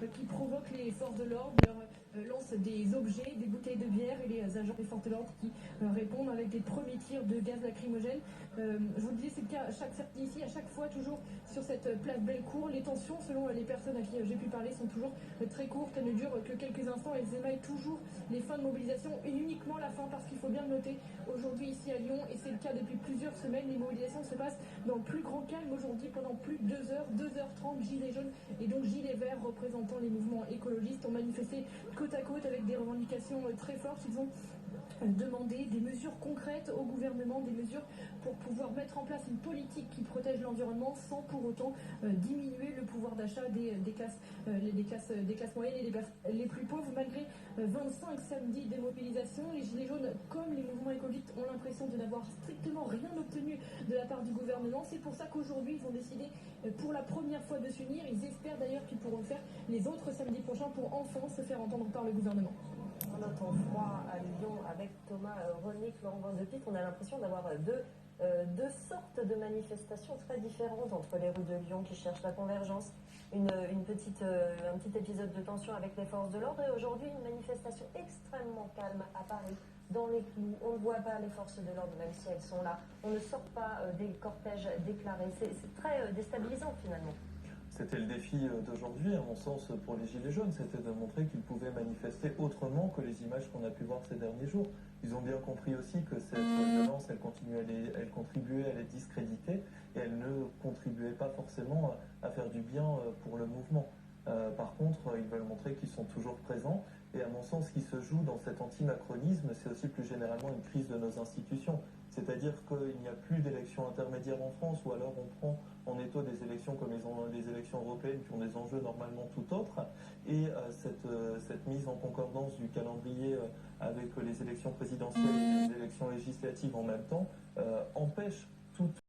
qui provoquent les forces de l'ordre, leur lancent des objets, des bouteilles de bière, et les agents des forces de l'ordre qui répondent avec des premiers tirs de gaz lacrymogène. Je vous le dis, c'est le cas à chaque sortie ici, à chaque fois, toujours sur cette place Bellecour. Les tensions, selon les personnes à qui j'ai pu parler, sont toujours très courtes, elles ne durent que quelques instants, elles émaillent toujours les fins de mobilisation et uniquement la fin, parce qu'il faut bien le noter, aujourd'hui ici à Lyon, et c'est le cas depuis plusieurs semaines, les mobilisations se passent dans le plus grand calme aujourd'hui pendant plus de 2 heures, 2h30, gilets jaunes et donc gilets verts représentant les mouvements écologistes ont manifesté côte à côte avec des revendications très fortes. Ils ont demander des mesures concrètes au gouvernement, des mesures pour pouvoir mettre en place une politique qui protège l'environnement sans pour autant diminuer le pouvoir d'achat des classes moyennes et les plus pauvres. Malgré 25 samedis de mobilisation, les Gilets jaunes, comme les mouvements écologistes, ont l'impression de n'avoir strictement rien obtenu de la part du gouvernement. C'est pour ça qu'aujourd'hui, ils ont décidé pour la première fois de s'unir. Ils espèrent d'ailleurs qu'ils pourront le faire les autres samedis prochains pour enfin se faire entendre par le gouvernement. On entend froid à Lyon avec Thomas Renick, Laurent Van de Pick. On a l'impression d'avoir deux sortes de manifestations très différentes entre les rues de Lyon qui cherchent la convergence, un petit épisode de tension avec les forces de l'ordre, et aujourd'hui une manifestation extrêmement calme à Paris, dans les clous. On ne voit pas les forces de l'ordre même si elles sont là. On ne sort pas des cortèges déclarés. C'est très déstabilisant finalement. C'était le défi d'aujourd'hui, à mon sens, pour les Gilets jaunes, c'était de montrer qu'ils pouvaient manifester autrement que les images qu'on a pu voir ces derniers jours. Ils ont bien compris aussi que cette violence, elle contribuait à les discréditer, et elle ne contribuait pas forcément à faire du bien pour le mouvement. Par contre, ils veulent montrer qu'ils sont toujours présents, et à mon sens, ce qui se joue dans cet antimacronisme, c'est aussi plus généralement une crise de nos institutions. C'est-à-dire qu'il n'y a plus d'élections intermédiaires en France, ou alors on prend en étau des élections comme les élections européennes qui ont des enjeux normalement tout autres, et cette mise en concordance du calendrier avec les élections présidentielles et les élections législatives en même temps empêche toute